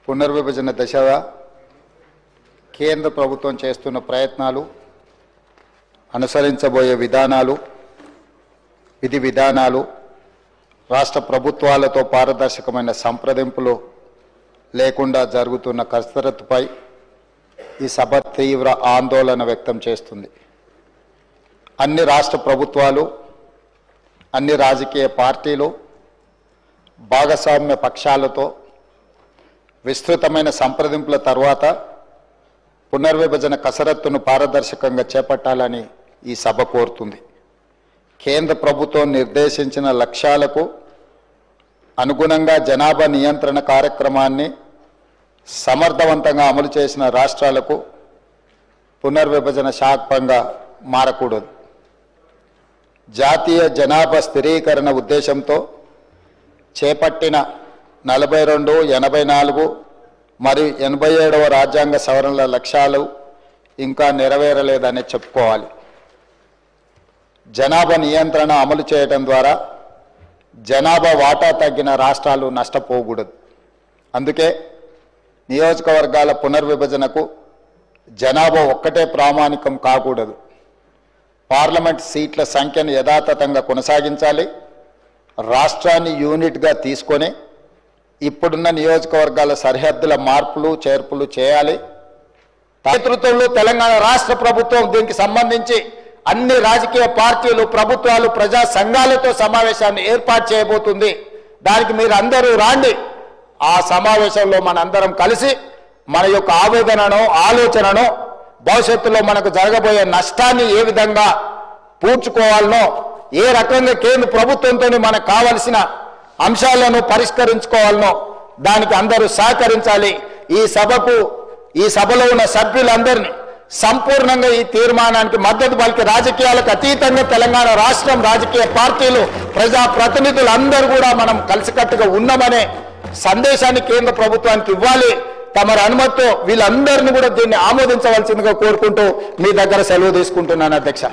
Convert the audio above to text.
పునర్విభజన దశగా కేంద్ర ప్రభుత్వం చేస్తున్న ప్రయత్నాలు, అనుసరించబోయే విధానాలు, విధి విధానాలు, రాష్ట్ర ప్రభుత్వాలతో పారదర్శకమైన సంప్రదింపులు లేకుండా జరుగుతున్న కసరత్తుపై ఈ సభ తీవ్ర ఆందోళన వ్యక్తం చేస్తుంది. అన్ని రాష్ట్ర ప్రభుత్వాలు, అన్ని రాజకీయ పార్టీలు, భాగస్వామ్య పక్షాలతో విస్తృతమైన సంప్రదింపుల తర్వాత పునర్విభజన కసరత్తును పారదర్శకంగా చేపట్టాలని ఈ సభ కోరుతుంది. కేంద్ర ప్రభుత్వం నిర్దేశించిన లక్ష్యాలకు అనుగుణంగా జనాభా నియంత్రణ కార్యక్రమాన్ని సమర్థవంతంగా అమలు చేసిన రాష్ట్రాలకు పునర్విభజన శాపంగా మారకూడదు. జాతీయ జనాభా స్థిరీకరణ ఉద్దేశంతో చేపట్టిన 42, 84 మరియు 87వ రాజ్యాంగ సవరణల లక్ష్యాలు ఇంకా నెరవేరలేదని చెప్పుకోవాలి. జనాభా నియంత్రణ అమలు చేయడం ద్వారా జనాభా వాటా తగ్గిన రాష్ట్రాలు నష్టపోకూడదు. అందుకే నియోజకవర్గాల పునర్విభజనకు జనాభా ఒక్కటే ప్రామాణికం కాకూడదు. పార్లమెంట్ సీట్ల సంఖ్యను యథాతథంగా కొనసాగించాలి. రాష్ట్రాన్ని యూనిట్గా తీసుకొని ఇప్పుడున్న నియోజకవర్గాల సరిహద్దుల మార్పులు చేర్పులు చేయాలి. నేతృత్వంలో తెలంగాణ రాష్ట్ర ప్రభుత్వం దీనికి సంబంధించి అన్ని రాజకీయ పార్టీలు, ప్రభుత్వాలు, ప్రజా సంఘాలతో సమావేశాన్ని ఏర్పాటు చేయబోతుంది. దానికి మీరు అందరూ రాండి. ఆ సమావేశంలో మనందరం కలిసి మన యొక్క ఆవేదనను, ఆలోచనను, భవిష్యత్తులో మనకు జరగబోయే నష్టాన్ని ఏ విధంగా పూడ్చుకోవాలనో, ఏ రకంగా కేంద్ర ప్రభుత్వంతో మనకు కావలసిన అంశాలను పరిష్కరించుకోవాలనో దానికి అందరూ సహకరించాలి. ఈ సభలో ఉన్న సభ్యులందరినీ సంపూర్ణంగా ఈ తీర్మానానికి మద్దతు పలికి రాజకీయాలకు అతీతంగా తెలంగాణ రాష్ట్రం రాజకీయ పార్టీలు, ప్రజా ప్రతినిధులు అందరూ కూడా మనం కలిసికట్టుగా ఉన్నామనే సందేశాన్ని కేంద్ర ప్రభుత్వానికి ఇవ్వాలి. తమరి అనుమతితో వీళ్ళందరినీ కూడా దీన్ని ఆమోదించవలసిందిగా కోరుకుంటూ మీ దగ్గర సెలవు తీసుకుంటున్నాను అధ్యక్ష.